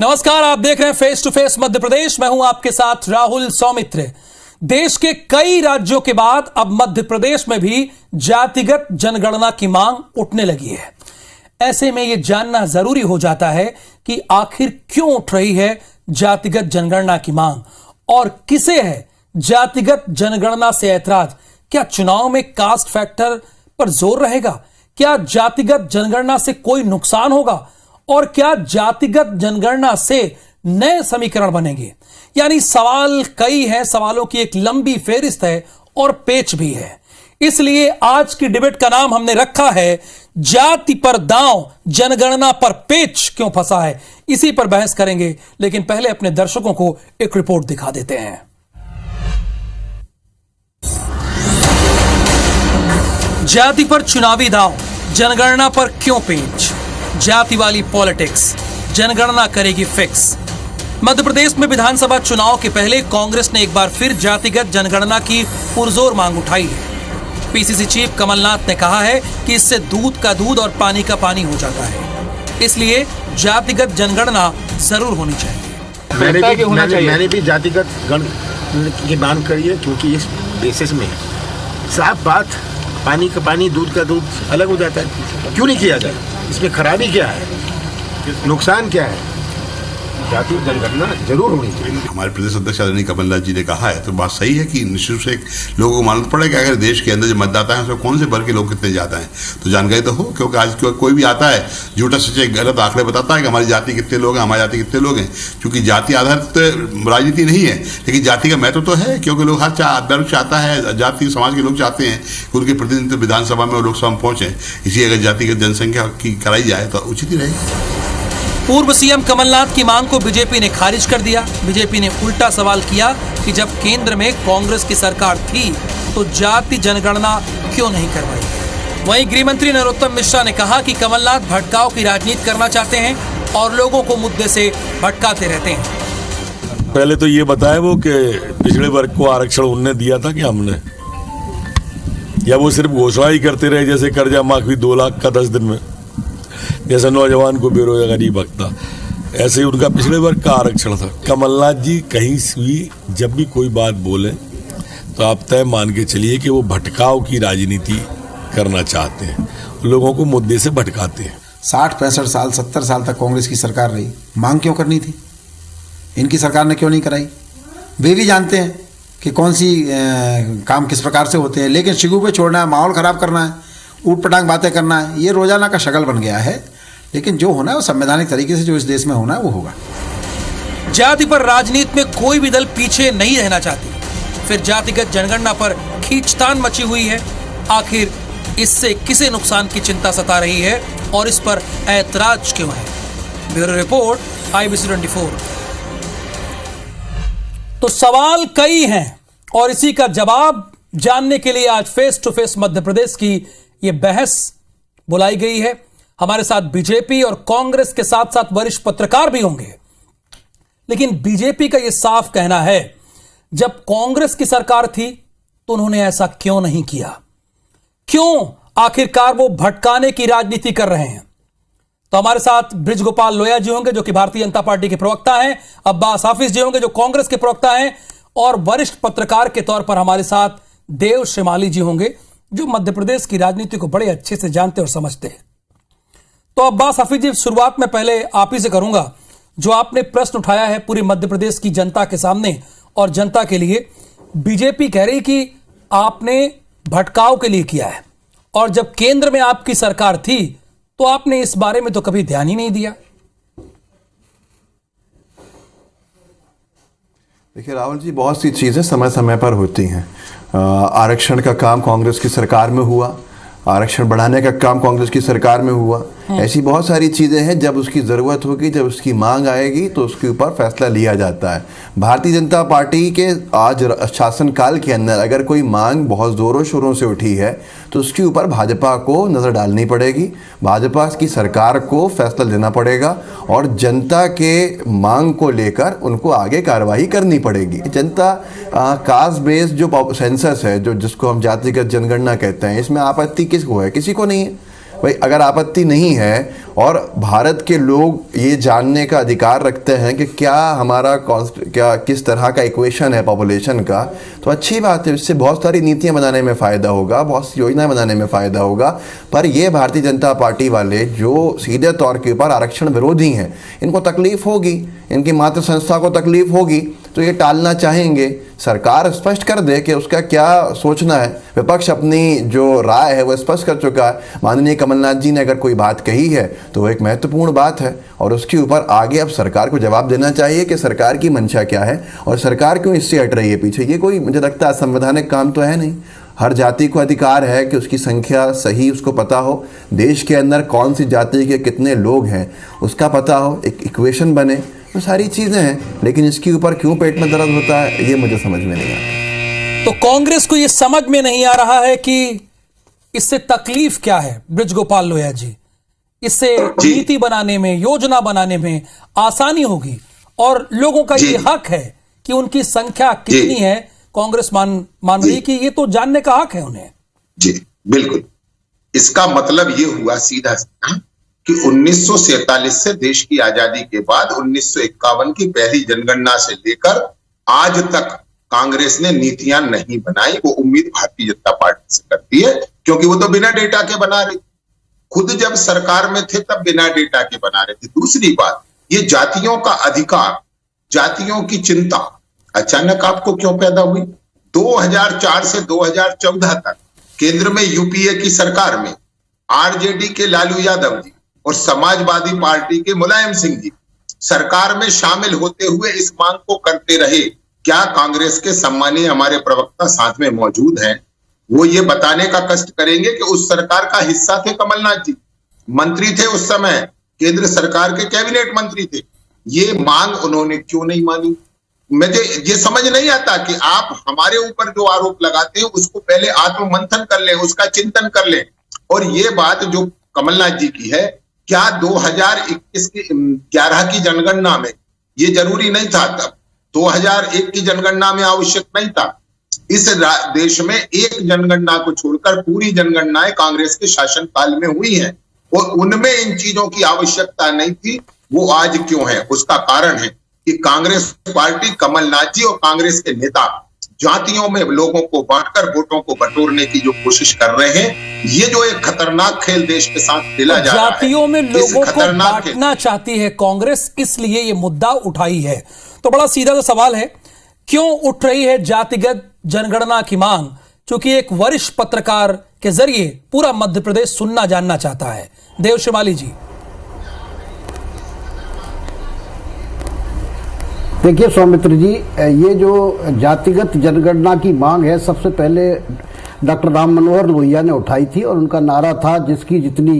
नमस्कार, आप देख रहे हैं face to face Madhya Pradesh. मैं हूं आपके साथ राहुल सौमित्र। देश के कई राज्यों के बाद अब मध्य प्रदेश में भी जातिगत जनगणना की मांग उठने लगी है। ऐसे में यह जानना जरूरी हो जाता है कि आखिर क्यों उठ रही है जातिगत जनगणना की मांग और किसे है जातिगत जनगणना से ऐतराज। क्या चुनाव में कास्ट फैक्टर पर जोर रहेगा? क्या जातिगत जनगणना से कोई नुकसान होगा? और क्या जातिगत जनगणना से नए समीकरण बनेंगे? यानी सवाल कई हैं, सवालों की एक लंबी फेहरिस्त है और पेच भी है। इसलिए आज की डिबेट का नाम हमने रखा है जाति पर दांव, जनगणना पर पेच क्यों फंसा है। इसी पर बहस करेंगे, लेकिन पहले अपने दर्शकों को एक रिपोर्ट दिखा देते हैं। जाति पर चुनावी दांव, जनगणना पर क्यों पेच? जाति वाली पॉलिटिक्स, जनगणना करेगी फिक्स। मध्य प्रदेश में विधानसभा चुनाव के पहले कांग्रेस ने एक बार फिर जातिगत जनगणना की पुरजोर मांग उठाई है। पीसीसी चीफ कमलनाथ ने कहा है कि इससे दूध का दूध और पानी का पानी हो जाता है, इसलिए जातिगत जनगणना जरूर होनी चाहिए। मैंने भी जातिगत गणना की मांग करी है, क्योंकि इस बेसिस में साफ बात, पानी का पानी, दूध का दूध अलग हो जाता है। क्यों नहीं किया जाए? इसमें खराबी क्या है, नुकसान क्या है? जाति जनगणना जरूर होनी चाहिए। हमारे प्रदेश अध्यक्ष आदरणीय कमलनाथ जी ने कहा है, तो बात सही है कि निश्चित रूप से लोगों को मालूम पड़ेगा अगर देश के अंदर जो मतदाता है उसमें कौन से वर्ग के लोग कितने जाते हैं, तो जानकारी तो हो। क्योंकि आज कोई भी आता है झूठा सच्चे गलत आंकड़े बताता है कि हमारी जाति कितने लोग हैं, हमारी जाति कितने लोग हैं। क्योंकि जाति आधारित राजनीति नहीं है, लेकिन जाति का महत्व तो है। क्योंकि लोग हर वर्ग चाहता है, जाति समाज के लोग चाहते हैं कि उनके प्रतिनिधित्व विधानसभा में और लोकसभा में पहुंचे। इसलिए अगर जातिगत जनसंख्या की कराई जाए तो उचित ही रहेगी। पूर्व सीएम कमलनाथ की मांग को बीजेपी ने खारिज कर दिया। बीजेपी ने उल्टा सवाल किया कि जब केंद्र में कांग्रेस की सरकार थी तो जाति जनगणना क्यों नहीं करवाई। वहीं गृह मंत्री नरोत्तम मिश्रा ने कहा कि कमलनाथ भटकाव की राजनीति करना चाहते हैं और लोगों को मुद्दे से भटकाते रहते हैं। पहले तो ये बताया वो कि पिछड़े वर्ग को आरक्षण उनने दिया था कि हमने, या वो सिर्फ घोषणा ही करते रहे, जैसे कर्जा माफी 2 लाख का 10 दिन में, जैसे नौजवान को बेरोजगारी भत्ता, ऐसे ही उनका पिछड़े वर्ग का आरक्षण था। कमलनाथ जी कहीं भी जब भी कोई बात बोले तो आप तय मान के चलिए कि वो भटकाव की राजनीति करना चाहते हैं, लोगों को मुद्दे से भटकाते हैं। 60-65 साल 70 साल तक कांग्रेस की सरकार रही, मांग क्यों करनी थी? इनकी सरकार ने क्यों नहीं कराई? वे भी जानते हैं कि कौन सी काम किस प्रकार से होते हैं, लेकिन शिगू पे छोड़ना है, माहौल ख़राब करना है, ऊट पटांग बातें करना है, ये रोजाना का शक्ल बन गया है। लेकिन जो होना है वो संवैधानिक तरीके से जो इस देश में होना है वो होगा। जाति पर राजनीति में कोई भी दल पीछे नहीं रहना चाहती, फिर जातिगत जनगणना पर खींचतान मची हुई है। आखिर इससे किसे नुकसान की चिंता सता रही है और इस पर ऐतराज क्यों है? Bureau report, IBC 24। तो सवाल कई हैं और इसी का जवाब जानने के लिए आज face to face Madhya Pradesh की ये बहस बुलाई गई है। हमारे साथ बीजेपी और कांग्रेस के साथ साथ वरिष्ठ पत्रकार भी होंगे। लेकिन बीजेपी का यह साफ कहना है, जब कांग्रेस की सरकार थी तो उन्होंने ऐसा क्यों नहीं किया? क्यों आखिरकार वो भटकाने की राजनीति कर रहे हैं? तो हमारे साथ बृजगोपाल लोया जी होंगे जो कि भारतीय जनता पार्टी के प्रवक्ता हैं, अब्बास हाफिज जी होंगे जो कांग्रेस के प्रवक्ता हैं, और वरिष्ठ पत्रकार के तौर पर हमारे साथ देव श्रीमाली जी होंगे जो मध्य प्रदेश की राजनीति को बड़े अच्छे से जानते और समझते हैं। तो अब्बास हाफिज जी, शुरुआत में पहले आप ही से करूंगा। जो आपने प्रश्न उठाया है पूरी मध्य प्रदेश की जनता के सामने और जनता के लिए, बीजेपी कह रही कि आपने भटकाव के लिए किया है और जब केंद्र में आपकी सरकार थी तो आपने इस बारे में तो कभी ध्यान ही नहीं दिया। देखिए राहुल जी, बहुत सी चीज़ें समय समय पर होती हैं। आरक्षण का काम कांग्रेस की सरकार में हुआ, आरक्षण बढ़ाने का काम कांग्रेस की सरकार में हुआ। ऐसी बहुत सारी चीज़ें हैं, जब उसकी ज़रूरत होगी, जब उसकी मांग आएगी तो उसके ऊपर फैसला लिया जाता है। भारतीय जनता पार्टी के आज शासनकाल के अंदर अगर कोई मांग बहुत ज़ोरों शोरों से उठी है तो उसके ऊपर भाजपा को नज़र डालनी पड़ेगी, भाजपा की सरकार को फैसला लेना पड़ेगा और जनता के मांग को लेकर उनको आगे कार्रवाई करनी पड़ेगी। जनता कास्ट बेस्ड जो सेंसस है, जो जिसको हम जातिगत जनगणना कहते हैं, इसमें आपत्ति किसको है? किसी को नहीं है। भाई अगर आपत्ति नहीं है और भारत के लोग ये जानने का अधिकार रखते हैं कि क्या हमारा क्या किस तरह का इक्वेशन है पॉपुलेशन का, तो अच्छी बात है। इससे बहुत सारी नीतियां बनाने में फ़ायदा होगा, बहुत सी योजनाएं बनाने में फ़ायदा होगा। पर ये भारतीय जनता पार्टी वाले जो सीधे तौर के ऊपर आरक्षण विरोधी हैं, इनको तकलीफ होगी, इनकी मातृ संस्था को तकलीफ होगी, तो ये टालना चाहेंगे। सरकार स्पष्ट कर दे कि उसका क्या सोचना है। विपक्ष अपनी जो राय है वो स्पष्ट कर चुका है। माननीय कमलनाथ जी ने अगर कोई बात कही है तो वो एक महत्वपूर्ण बात है और उसके ऊपर आगे अब सरकार को जवाब देना चाहिए कि सरकार की मंशा क्या है और सरकार क्यों इससे हट रही है पीछे। ये कोई मुझे लगता है संवैधानिक काम तो है नहीं। हर जाति को अधिकार है कि उसकी संख्या सही उसको पता हो, देश के अंदर कौन सी जाति के कितने लोग हैं उसका पता हो, एक इक्वेशन बने, तो सारी चीज़ें हैं। लेकिन इसके ऊपर क्यों पेट में दर्द होता है ये मुझे समझ में नहीं आता। तो कांग्रेस को ये समझ में नहीं आ रहा है कि इससे तकलीफ क्या है। बृजगोपाल लोया जी, इससे नीति बनाने में, योजना बनाने में आसानी होगी और लोगों का ये हक है कि उनकी संख्या कितनी है कांग्रेस मान रही कि ये तो जानने का हक है उन्हें। जी बिल्कुल, इसका मतलब ये हुआ सीधा कि 1947 से देश की आजादी के बाद 1951 की पहली जनगणना से लेकर आज तक कांग्रेस ने नीतियां नहीं बनाई। वो उम्मीद भारतीय जनता पार्टी से करती है क्योंकि वो तो बिना डेटा के बना रही, खुद जब सरकार में थे तब बिना डेटा के बना रहे थे। दूसरी बात, ये जातियों का अधिकार, जातियों की चिंता अचानक आपको क्यों पैदा हुई? 2004 से 2014 तक केंद्र में यूपीए की सरकार में आरजेडी के लालू यादव जी और समाजवादी पार्टी के मुलायम सिंह जी सरकार में शामिल होते हुए इस मांग को करते रहे। क्या कांग्रेस के सम्मानीय हमारे प्रवक्ता साथ में मौजूद हैं, वो ये बताने का कष्ट करेंगे कि उस सरकार का हिस्सा थे कमलनाथ जी, मंत्री थे उस समय, केंद्र सरकार के कैबिनेट मंत्री थे। ये मांग उन्होंने क्यों नहीं मानी? मुझे ये समझ नहीं आता कि आप हमारे ऊपर जो आरोप लगाते हैं उसको पहले आत्ममंथन कर लें, उसका चिंतन कर लें। और ये बात जो कमलनाथ जी की है, क्या 2021 की 11 की जनगणना में ये जरूरी नहीं था? तब 2001 की जनगणना में आवश्यक नहीं था। इस देश में एक जनगणना को छोड़कर पूरी जनगणनाएं कांग्रेस के शासनकाल में हुई हैं और उनमें इन चीजों की आवश्यकता नहीं थी। वो आज क्यों है? उसका कारण है कि कांग्रेस पार्टी, कमलनाथ जी और कांग्रेस के नेता जातियों में लोगों को बांटकर वोटों को बटोरने की जो कोशिश कर रहे हैं, ये जो एक खतरनाक खेल देश के साथ खेला जा रहा है, जातियों में लोगों को बांटना चाहती है कांग्रेस, इसलिए ये मुद्दा उठाई है। तो बड़ा सीधा सा सवाल है, क्यों उठ रही है जातिगत जनगणना की मांग? क्योंकि एक वरिष्ठ पत्रकार के जरिए पूरा मध्य प्रदेश सुनना जानना चाहता है। देव शिमाली जी। देखिए सौमित्र जी, ये जो जातिगत जनगणना की मांग है, सबसे पहले डॉक्टर राम मनोहर लोहिया ने उठाई थी और उनका नारा था जिसकी जितनी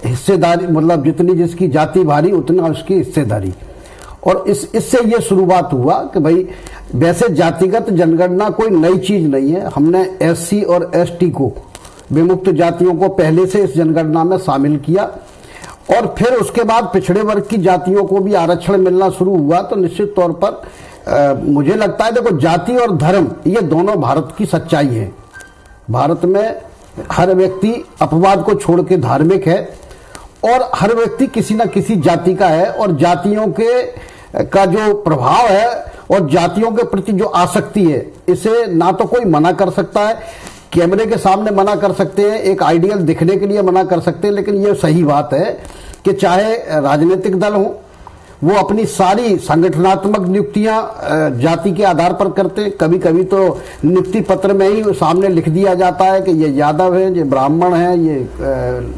हिस्सेदारी, मतलब जितनी जिसकी जाति भारी उतना उसकी हिस्सेदारी। और इससे ये शुरुआत हुआ कि भाई वैसे जातिगत जनगणना कोई नई चीज नहीं है। हमने एससी और एसटी को, विमुक्त जातियों को पहले से इस जनगणना में शामिल किया और फिर उसके बाद पिछड़े वर्ग की जातियों को भी आरक्षण मिलना शुरू हुआ। तो निश्चित तौर पर मुझे लगता है, देखो, जाति और धर्म ये दोनों भारत की सच्चाई है। भारत में हर व्यक्ति अपवाद को छोड़ के धार्मिक है और हर व्यक्ति किसी न किसी जाति का है और जातियों का जो प्रभाव है और जातियों के प्रति जो आसक्ति है, इसे ना तो कोई मना कर सकता है। कैमरे के सामने मना कर सकते हैं, एक आइडियल दिखने के लिए मना कर सकते हैं, लेकिन ये सही बात है कि चाहे राजनीतिक दल हो, वो अपनी सारी संगठनात्मक नियुक्तियां जाति के आधार पर करते हैं। कभी कभी तो नियुक्ति पत्र में ही सामने लिख दिया जाता है कि ये यादव है, ये ब्राह्मण है, ये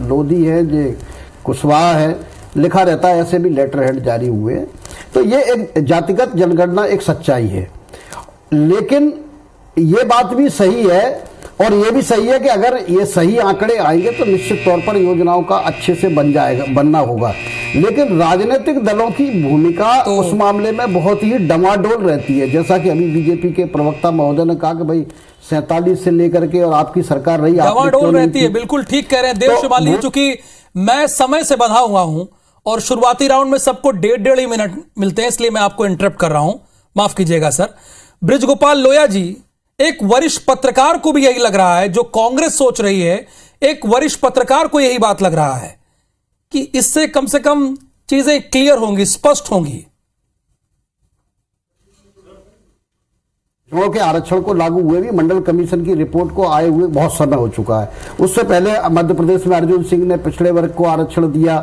लोधी है, ये कुशवाहा है, लिखा रहता है। ऐसे भी लेटर हेड जारी हुए हैं। तो ये एक जातिगत जनगणना एक सच्चाई है, लेकिन ये बात भी सही है और ये भी सही है कि अगर ये सही आंकड़े आएंगे तो निश्चित तौर पर योजनाओं का अच्छे से बनना होगा। लेकिन राजनीतिक दलों की भूमिका तो उस मामले में बहुत ही डमाडोल रहती है। जैसा कि अभी बीजेपी के प्रवक्ता महोदय ने कहा कि भाई 47 से लेकर के और आपकी सरकार रही, डमाडोल रहती है। बिल्कुल ठीक कह रहे हैं देव शिमाली। चूंकि मैं समय से बंधा हुआ हूं और शुरुआती राउंड में सबको 1.5 ही मिनट मिलते हैं, इसलिए मैं आपको इंटरप्ट कर रहा हूं, माफ कीजिएगा सर। बृजगोपाल लोया जी, एक वरिष्ठ पत्रकार को भी यही लग रहा है, जो कांग्रेस सोच रही है एक वरिष्ठ पत्रकार को यही बात लग रहा है कि इससे कम से कम चीजें क्लियर होंगी, स्पष्ट होंगी। के आरक्षण को लागू हुए भी मंडल कमीशन की रिपोर्ट को आए हुए बहुत समय हो चुका है। उससे पहले मध्य प्रदेश में अर्जुन सिंह ने पिछड़े वर्ग को आरक्षण दिया,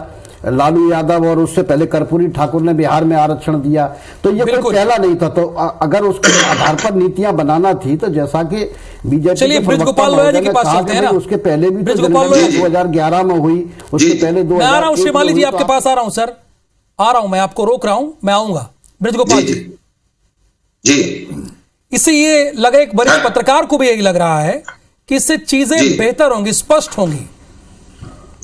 लालू यादव, और उससे पहले कर्पूरी ठाकुर ने बिहार में आरक्षण दिया। तो ये कोई पहला नहीं था। तो अगर उसके आधार पर नीतियां बनाना थी तो जैसा कि बीजेपी ब्रजगोपाल लोहिया जी के पास चलते हैं ना, उसके पहले भी 2011 में हुई, उसके पहले 2000। मैं आ रहा हूं शिवाली जी, आपके पास आ रहा हूं सर, आ रहा हूं, मैं आपको रोक रहा हूं, मैं आऊंगा। ब्रजगोपाल जी, इससे ये लगा, एक वरिष्ठ पत्रकार को भी यही लग रहा है कि इससे चीजें बेहतर होंगी, स्पष्ट होंगी।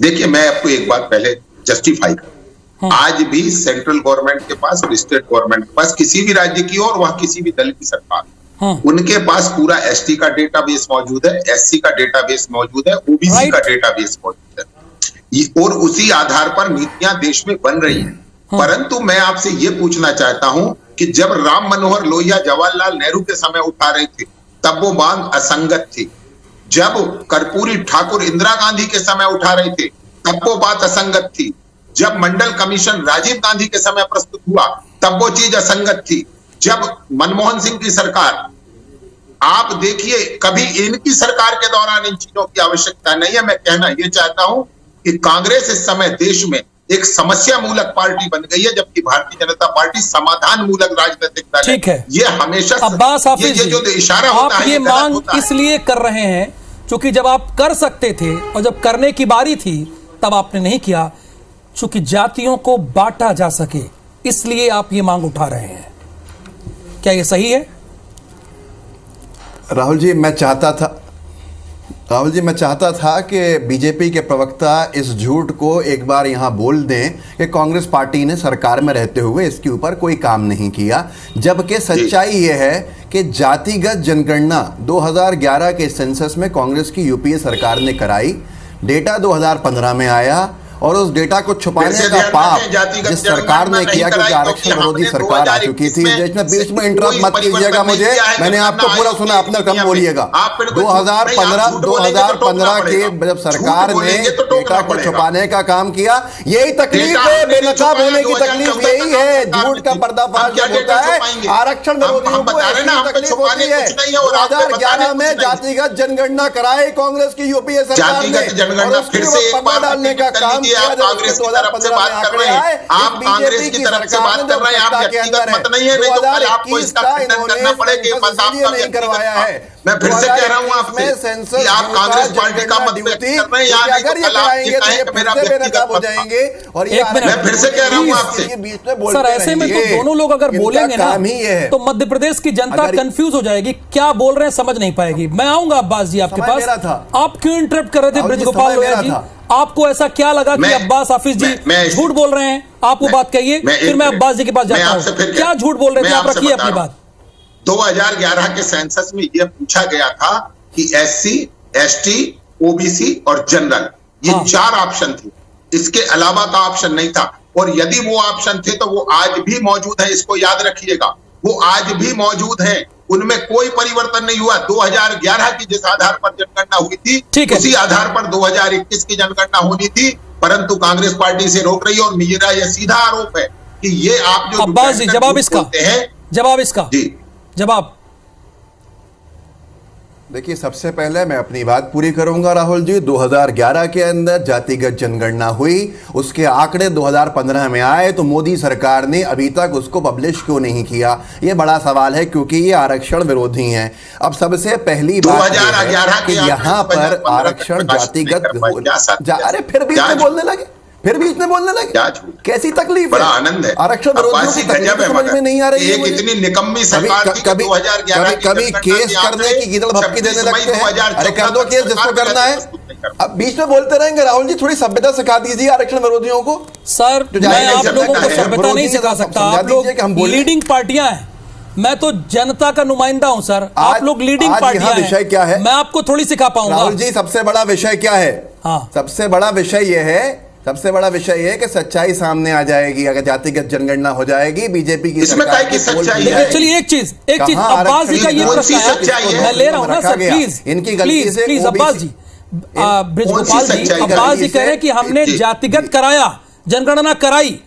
देखिए, मैं आपको एक बात पहले जस्टिफाई करूं, आज भी सेंट्रल गवर्नमेंट के पास और स्टेट गवर्नमेंट के पास, किसी भी राज्य की और वह किसी भी दल की सरकार, उनके पास पूरा एसटी का डेटाबेस मौजूद है, एससी का डेटाबेस मौजूद है, ओबीसी का डेटाबेस मौजूद है, और उसी आधार पर नीतियां देश में बन रही हैं। परंतु मैं आपसे ये पूछना चाहता हूं कि जब राम मनोहर लोहिया जवाहरलाल नेहरू के समय उठा रहे थे तब वो मांग असंगत थी, जब कर्पूरी ठाकुर इंदिरा गांधी के समय उठा रहे थे तब वो बात असंगत थी, जब मंडल कमीशन राजीव गांधी के समय प्रस्तुत हुआ तब वो चीज असंगत थी, जब मनमोहन सिंह की सरकार, आप देखिए, कभी इनकी सरकार के दौरान इन चीजों की आवश्यकता नहीं है। मैं कहना यह चाहता हूं कि कांग्रेस इस समय देश में एक समस्या मूलक पार्टी बन गई है, जबकि भारतीय जनता पार्टी समाधान मूलक राजनीतिक दल है। ठीक है, ये हमेशा अब्बास हाफिज ये जो इशारा होता है, आप ये मांग इसलिए कर रहे हैं क्योंकि जब आप कर सकते थे और जब करने की बारी थी तब आपने नहीं किया, चूंकि जातियों को बांटा जा सके, इसलिए आप ये मांग उठा रहे हैं। क्या ये सही है? राहुल जी, मैं चाहता था कि बीजेपी के प्रवक्ता इस झूठ को एक बार यहां बोल दें कि कांग्रेस पार्टी ने सरकार में रहते हुए इसके ऊपर कोई काम नहीं किया, जबकि सच्चाई यह है कि जातिगत जनगणना 2011 के सेंसस में कांग्रेस की यूपीए सरकार ने कराई, डेटा 2015 में आया, और उस डेटा को छुपाने का पाप जिस सरकार ने किया, क्योंकि आरक्षण विरोधी सरकार आ चुकी थी। बीच में इंटरप्ट मत कीजिएगा मुझे, मैंने आपको पूरा सुना, अपना कम बोलिएगा। 2015 के जब सरकार ने डेटा को छुपाने का काम किया, यही तकलीफ है, बेनकाब होने की तकलीफ यही है, झूठ का पर्दाफाश होता है, आरक्षण विरोधियों को तकलीफ होती है। 2011 में जातिगत जनगणना कराई कांग्रेस की यूपीए सरकार ने, फिर से पर्दा डालने का काम आप कांग्रेस की तरफ से बात कर रहे हैं, आप कांग्रेस की तरफ से बात कर रहे हैं, आप व्यक्तिगत मत नहीं है, नहीं तो कल आपको इसका खंडन करना पड़ेगा, मत आपका करवाया है। मैं फिर से कह रहा हूं आपसे कि आप कांग्रेस पार्टी का मत व्यक्त कर रहे हैं, यार अगर ये कराएंगे तो ये मेरा व्यक्तिगत हो जाएंगे। और मैं फिर से कह रहा हूं आपसे, सर ऐसे में तो दोनों लोग अगर बोलेंगे ना तो मध्य प्रदेश की जनता कंफ्यूज हो जाएगी, क्या बोल रहे हैं समझ नहीं पाएगी। मैं आऊंगा अब्बास जी आपके पास, आप क्यों इंटरप्ट कर रहे थे ब्रजगोपाल लोहिया जी? आपको ऐसा क्या लगा कि अब्बास हाफिज जी झूठ बोल रहे हैं? आप वो बात कहिए, फिर मैं अब्बास जी के पास जाता हूं। क्या झूठ बोल रहे थे आप? रखिए अपनी बात। 2011 के सेंसस में यह पूछा गया था कि एससी, एसटी, ओबीसी और जनरल, ये 4 ऑप्शन थे, इसके अलावा का ऑप्शन नहीं था। और यदि वो ऑप्शन थे तो वो आज भी मौजूद है, इसको याद रखिएगा, वो आज भी मौजूद है, उनमें कोई परिवर्तन नहीं हुआ। 2011 की जिस आधार पर जनगणना हुई थी उसी आधार पर 2021 की जनगणना होनी थी, परंतु कांग्रेस पार्टी से रोक रही है। और मेरा यह सीधा आरोप है कि ये आप जो अब्बास जी जवाब इसका जी जवाब देखिए, सबसे पहले मैं अपनी बात पूरी करूंगा राहुल जी। 2011 के अंदर जातिगत जनगणना हुई, उसके आंकड़े 2015 में आए, तो मोदी सरकार ने अभी तक उसको पब्लिश क्यों नहीं किया? ये बड़ा सवाल है, क्योंकि ये आरक्षण विरोधी हैं। अब सबसे पहली बात कि यहाँ पर आरक्षण जातिगत अरे फिर भी इसमें बोलने लगे, कैसी तकलीफ बड़ा आनंद है। आरक्षण विरोधियों की तकलीफ समझ में नहीं आ रही है। इतनी निकम्मी सरकार थी, कभी केस करने की गिदड़ भपकी देने लगते हैं, अरे कर दो केस जिसको करना है। अब बीच में बोलते रहेंगे राहुल जी, थोड़ी सभ्यता सिखा दीजिए आरक्षण विरोधियों को। सर मैं आप लोगों को सभ्यता नहीं सिखा सकता, आप लोग लीडिंग पार्टियां हैं, मैं तो जनता का नुमाइंदा हूं सर। आप लोग लीडिंग पार्टियां हैं, विषय क्या है मैं आपको थोड़ी सिखा पाऊंगा। राहुल जी, सबसे बड़ा विषय क्या है? सबसे बड़ा विषय यह है कि सच्चाई सामने आ जाएगी अगर जातिगत जनगणना हो जाएगी। बीजेपी की सरकार की सच्चाई है। चलिए एक चीज अब्बास जी का ये प्रश्न है, मैं ले रहा हूं ना सर, प्लीज इनकी गलती से प्लीज अब्बास जी ब्रिजगोपाल जी, अब्बास जी कह रहे हैं कि हमने जातिगत कराया, जनगणना कराई,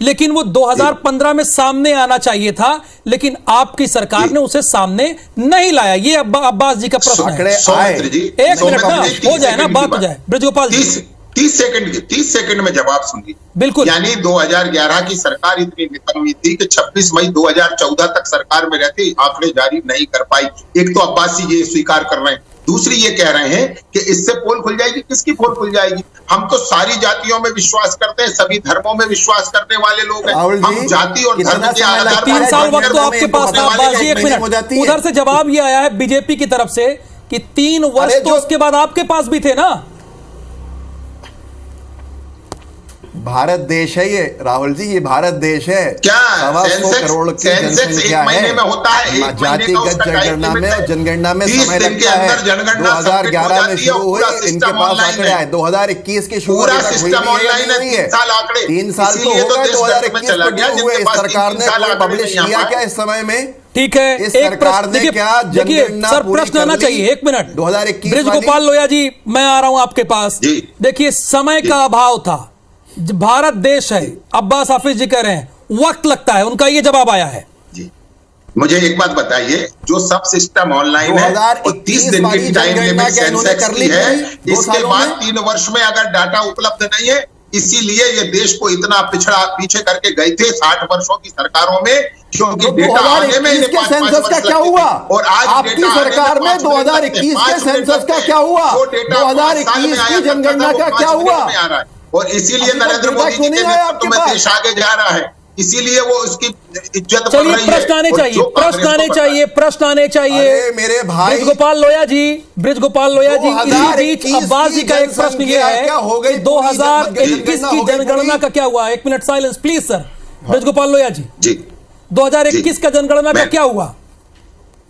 लेकिन वो 2015 में सामने आना चाहिए था, लेकिन आपकी सरकार ने उसे सामने नहीं लाया। ये अब्बास जी का प्रश्न है। एक मिनट ना हो जाए ना, बात हो जाए। ब्रिजगोपाल जी 30 सेकंड में जवाब सुनिए। बिल्कुल। यानी 2011 की सरकार इतनी निकम्मी थी कि 26 मई 2014 तक सरकार में रहती आंकड़े जारी नहीं कर पाई। एक तो अब्बास जी ये स्वीकार कर रहे हैं, दूसरी ये कह रहे हैं कि इससे पोल खुल जाएगी। किसकी पोल खुल जाएगी? हम तो सारी जातियों में विश्वास करते हैं, सभी धर्मों में विश्वास करने वाले लोग हैं। हम जाति और धर्म के आधार पर 3 साल वक्त तो आपके पास था अब्बास जी। 1 मिनट, उधर से जवाब ये आया है बीजेपी की तरफ से कि 3 वर्ष तो उसके बाद आपके पास भी थे ना। भारत देश है ये, राहुल जी, ये भारत देश है। क्या 100 करोड़ की जनसंख्या है। महीने में होता है, जातिगत जनगणना में और जनगणना में समय लगता है। 2011 में शुरू हुई, इनके पास आंकड़े आए 2021 के शुरू पूरा सिस्टम ऑनलाइन है। 3 साल तो होगा, 2021 हुए। इस सरकार ने पब्लिश किया क्या इस समय में? ठीक है, इस सरकार ने क्या जनगणना सर प्रश्न आना चाहिए। 1 मिनट 2021 ब्रिजगोपाल लोहिया जी, मैं आ रहा हूं आपके पास। देखिए, समय का अभाव था, भारत देश है, अब्बास हाफिज जी कह रहे हैं वक्त लगता है, उनका ये जवाब आया है। जी, मुझे एक बात बताइए, जो सब सिस्टम ऑनलाइन है और 30 दिन की टाइम लिमिट सेंसेक्स की है, इसके बाद 3 वर्ष में अगर डाटा उपलब्ध नहीं है, इसीलिए ये देश को इतना पीछे करके गए थे 60 वर्षों की सरकारों में, क्योंकि डेटा आने में इन्हें 5-5 वर्ष क्या हुआ? और आज आपकी सरकार में 2021 के सेंसस का क्या हुआ? 2021 की जनगणना का क्या हुआ? और इसीलिए नरेंद्र मोदी जी के नेतृत्व में देश आगे जा रहा है, इसीलिए वो उसकी इज्जत बढ़ रही है। प्रश्न आने चाहिए, प्रश्न आने चाहिए, प्रश्न आने चाहिए। मेरे भाई ब्रिजगोपाल लोहिया जी, ब्रिजगोपाल लोहिया जी, इसी बीच अब्बास जी का एक प्रश्न ये है कि 2021 की जनगणना का क्या हुआ? 1 minute silence please sir. Brijgopal Lohia ji, 2021 का जनगणना का क्या हुआ?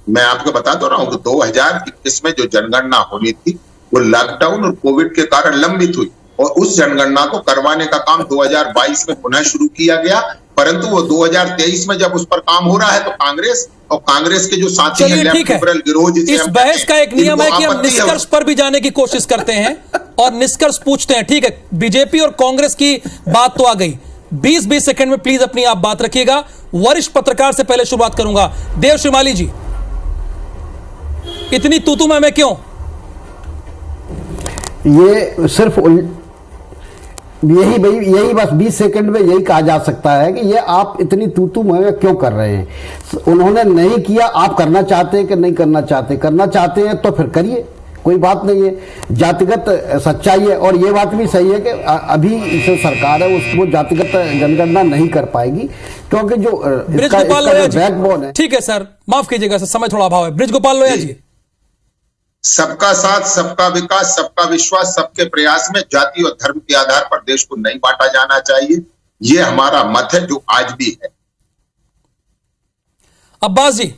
मैं आपको बता दो रहा हूँ कि 2021 में जो जनगणना होनी थी वो लॉकडाउन और कोविड के कारण लंबित हुई, और उस जनगणना को करवाने का काम 2022 में पुनः शुरू किया गया, परंतु वो 2023 में जब उस पर काम हो रहा है तो कांग्रेस के जो साथी हैं लिबरल गिरोह, इस बहस का एक नियम है कि हम निष्कर्ष पर भी जाने की कोशिश करते हैं और निष्कर्ष पूछते हैं। ठीक है, बीजेपी और कांग्रेस की बात तो आ गई। 20-20 सेकंड में प्लीज अपनी आप बात रखिएगा। वरिष्ठ पत्रकार से पहले शुरुआत करूंगा। देव श्रीमाली जी, इतनी तूतू मैं क्यों? ये सिर्फ यही बस 20 सेकंड में यही कहा जा सकता है कि ये आप इतनी तूतू में क्यों कर रहे हैं? उन्होंने नहीं किया, आप करना चाहते हैं कि नहीं करना चाहते? करना चाहते हैं तो फिर करिए, कोई बात नहीं है। जातिगत सच्चाई है, और ये बात भी सही है कि अभी जो सरकार है उसको जातिगत जनगणना नहीं कर पाएगी, क्योंकि जो बैकबोन है। ठीक है सर, माफ कीजिएगा सर, समय थोड़ा अभाव है। ब्रिजगोपाल लोहिया जी, सबका साथ, सबका विकास, सबका विश्वास, सबके प्रयास में जाति और धर्म के आधार पर देश को नहीं बांटा जाना चाहिए, ये हमारा मत है जो आज भी है। अब्बास जी,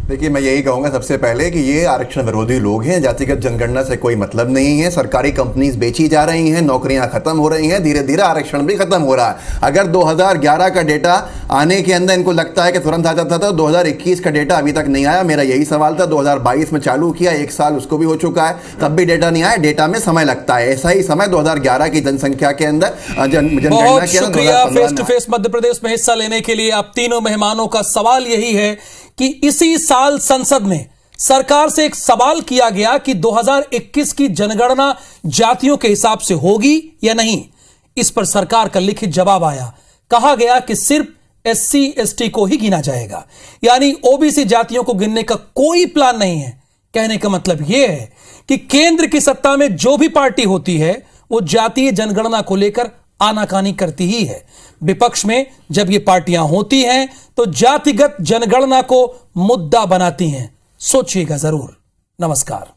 देखिए, मैं यही कहूंगा सबसे पहले कि ये आरक्षण विरोधी लोग हैं। जातिगत जनगणना से कोई मतलब नहीं है। सरकारी कंपनीज बेची जा रही हैं, नौकरियां खत्म हो रही हैं, धीरे धीरे आरक्षण भी खत्म हो रहा है। अगर 2011 का डेटा आने के अंदर इनको लगता है कि तुरंत आ जाता था, 2021 का डेटा अभी तक नहीं आया। मेरा यही सवाल था, 2022 में चालू किया, 1 साल उसको भी हो चुका है, तब भी डेटा नहीं आया। डेटा में समय लगता है, ऐसा ही समय 2011 की जनसंख्या के अंदर बहुत शुक्रिया face to face Madhya Pradesh में हिस्सा लेने के लिए। आप तीनों मेहमानों का सवाल यही है कि इसी साल संसद में सरकार से एक सवाल किया गया कि 2021 की जनगणना जातियों के हिसाब से होगी या नहीं। इस पर सरकार का लिखित जवाब आया। कहा गया कि सिर्फ SC ST को ही गिना जाएगा, यानी OBC जातियों को गिनने का कोई प्लान नहीं है। कहने का मतलब यह है कि केंद्र की सत्ता में जो भी पार्टी होती है वो जातीय जनगणना को लेकर आनाकानी करती ही है। विपक्ष में जब ये पार्टियां होती हैं तो जातिगत जनगणना को मुद्दा बनाती हैं। सोचिएगा जरूर। नमस्कार।